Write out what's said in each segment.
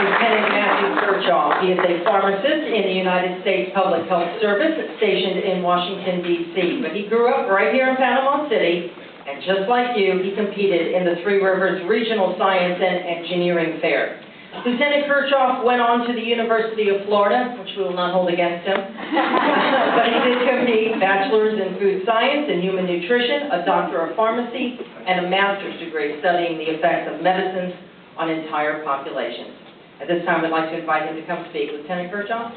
Lieutenant Matthew Kirchhoff. He is a pharmacist in the United States Public Health Service stationed in Washington, D.C. But he grew up right here in Panama City, and just like you, he competed in the Three Rivers Regional Science and Engineering Fair. Lieutenant Kirchhoff went on to the University of Florida, which we will not hold against him, but he did complete bachelor's in food science and human nutrition, a doctor of pharmacy, and a master's degree studying the effects of medicines on entire populations. At this time, I'd like to invite him to come speak. Lieutenant Kirchhoff.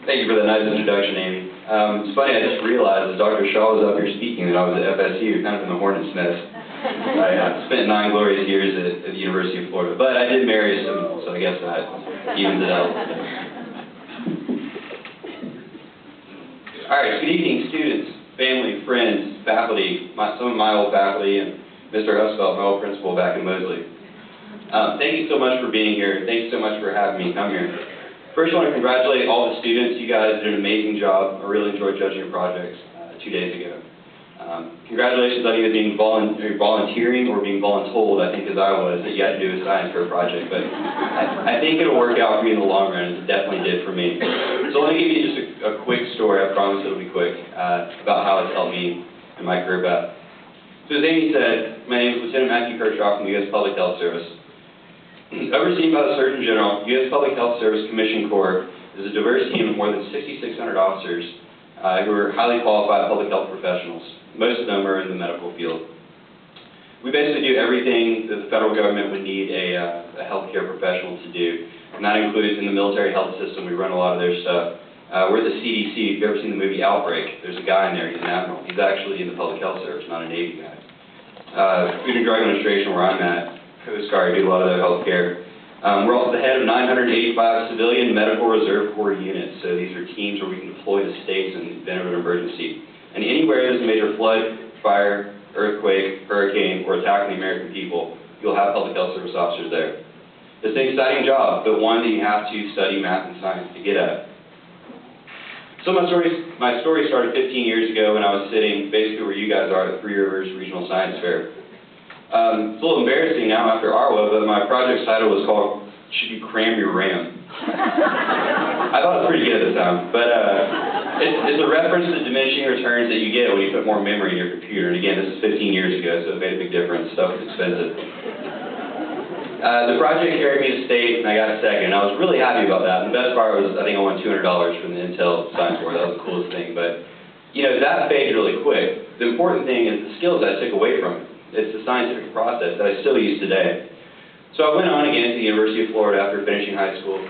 Thank you for that nice introduction, Amy. It's funny, I just realized as Dr. Shaw was up here speaking that I was at FSU, kind of in the hornet's nest. I spent 9 glorious years at the University of Florida, but I did marry a Seminole, so I guess that evens it out. All right, good evening, students, family, friends, faculty, some of my old faculty, and Mr. Husfeld, my old principal back in Mosley. Thank you so much for being here. Thank you so much for having me come here. First, I want to congratulate all the students. You guys did an amazing job. I really enjoyed judging your projects 2 days ago. Congratulations on either being volunteering or being voluntold, I think, as I was, that you had to do a science fair project. But I think it'll work out for you in the long run, as it definitely did for me. So let me give you just a quick story. I promise it'll be quick, about how it's helped me in my career path. So as Amy said, my name is Lieutenant Matthew Kirchhoff from the U.S. Public Health Service. Overseen by the Surgeon General, U.S. Public Health Service Commission Corps is a diverse team of more than 6,600 officers who are highly qualified public health professionals. Most of them are in the medical field. We basically do everything that the federal government would need a healthcare professional to do, and that includes in the military health system. We run a lot of their stuff. We're the CDC. If you've ever seen the movie Outbreak, there's a guy in there, he's an admiral. He's actually in the public health service, not a Navy guy. Food and Drug Administration, where I'm at, Coast Guard, do a lot of their health care. We're also the head of 985 civilian medical reserve corps units. So these are teams where we can deploy to states in the event of an emergency. And anywhere there's a major flood, fire, earthquake, hurricane, or attack on the American people, you'll have public health service officers there. It's an exciting job, but one that you have to study math and science to get at. So my story started 15 years ago when I was sitting basically where you guys are at the Three Rivers Regional Science Fair. It's a little embarrassing now after ARWA, but my project's title was called, Should You Cram Your RAM? I thought it was pretty good at the time, but it's a reference to the diminishing returns that you get when you put more memory in your computer. And again, this is 15 years ago, so it made a big difference. Stuff was expensive. The project carried me to state, and I got a second. I was really happy about that. And the best part was, I think I won $200 from the Intel Science Award. That was the coolest thing. But, you know, that faded really quick. The important thing is the skills I took away from it. It's the scientific process that I still use today. So I went on again to the University of Florida after finishing high school.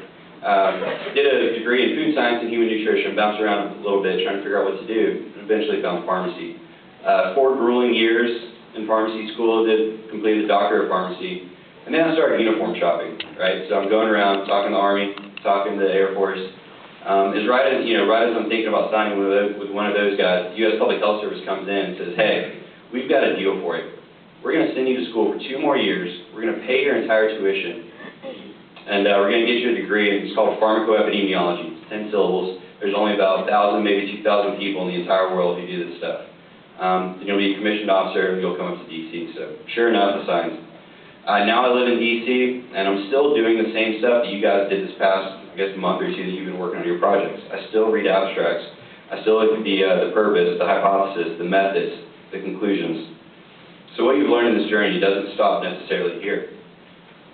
Did a degree in food science and human nutrition, bounced around a little bit trying to figure out what to do, and eventually found pharmacy. 4 grueling years in pharmacy school, completed a doctor of pharmacy, and then I started uniform shopping, right? So I'm going around talking to the Army, talking to the Air Force. Right as I'm thinking about signing with one of those guys, the U.S. Public Health Service comes in and says, hey, we've got a deal for you. We're going to send you to school for 2 more years. We're going to pay your entire tuition. And we're going to get you a degree, and it's called pharmacoepidemiology. It's 10 syllables. There's only about 1,000, maybe 2,000 people in the entire world who do this stuff. You'll be a commissioned officer, and you'll come up to D.C. So sure enough, the science. Now I live in D.C., and I'm still doing the same stuff that you guys did this past, I guess, month or 2 that you've been working on your projects. I still read abstracts. I still look at the purpose, the hypothesis, the methods, the conclusions. So what you've learned in this journey doesn't stop necessarily here.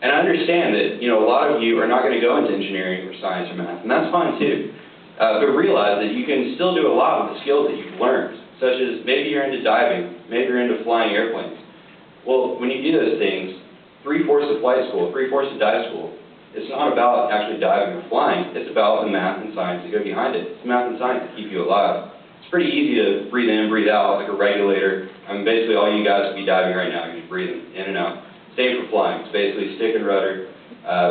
And I understand that, a lot of you are not going to go into engineering or science or math, and that's fine too. But realize that you can still do a lot with the skills that you've learned, such as maybe you're into diving, maybe you're into flying airplanes. Well, when you do those things, 3/4 of flight school, 3/4 of dive school, it's not about actually diving or flying, it's about the math and science that go behind it. It's math and science that keep you alive. It's pretty easy to breathe in and breathe out like a regulator. Basically all you guys would be diving right now. You're just breathing in and out. Same for flying. It's basically stick and rudder,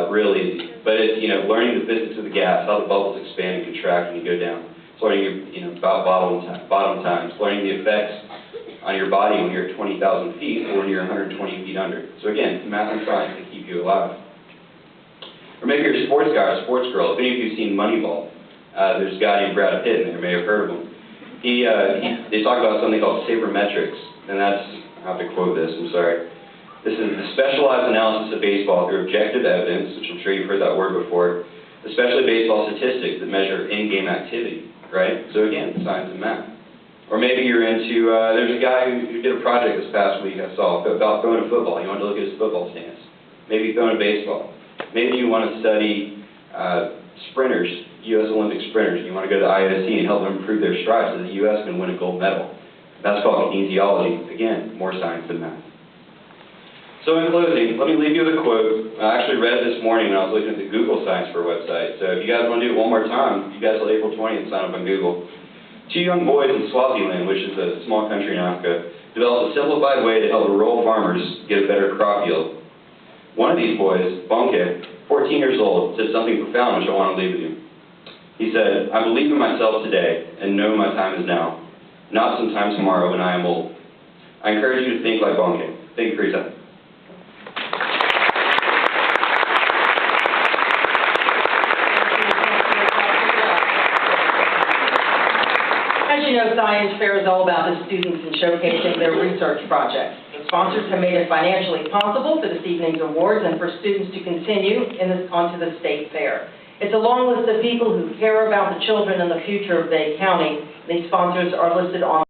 real easy. But it's, learning the physics of the gas, how the bubbles expand and contract when you go down. It's learning, about bottom time. It's learning the effects on your body when you're at 20,000 feet or when you're 120 feet under. So again, math and science that keep you alive. Or maybe you're a sports guy or a sports girl. If any of you have seen Moneyball, there's a guy named Brad Pitt in there. You may have heard of him. They talk about something called sabermetrics, and that's, I have to quote this, I'm sorry. This is the specialized analysis of baseball through objective evidence, which I'm sure you've heard that word before, especially baseball statistics that measure in-game activity, right? So again, science and math. Or maybe you're into, there's a guy who did a project this past week I saw about throwing a football. You want to look at his football stance. Maybe throwing a baseball. Maybe you want to study sprinters, U.S. Olympic sprinters. You want to go to the IOC and help them improve their strides so the U.S. can win a gold medal. That's called kinesiology. Again, more science than math. So in closing, let me leave you with a quote. I actually read it this morning when I was looking at the Google Science Fair website. So if you guys want to do it one more time, you guys till April 20th sign up on Google. 2 young boys in Swaziland, which is a small country in Africa, developed a simplified way to help rural farmers get a better crop yield. One of these boys, Bonke, 14 years old, said something profound which I want to leave with you. He said, "I believe in myself today and know my time is now, not sometime tomorrow when I am old." I encourage you to think like Bonke. Thank you for your time. As you know, Science Fair is all about the students and showcasing their research projects. The sponsors have made it financially possible for this evening's awards and for students to continue onto the state fair. It's a long list of people who care about the children and the future of Dade County. These sponsors are listed on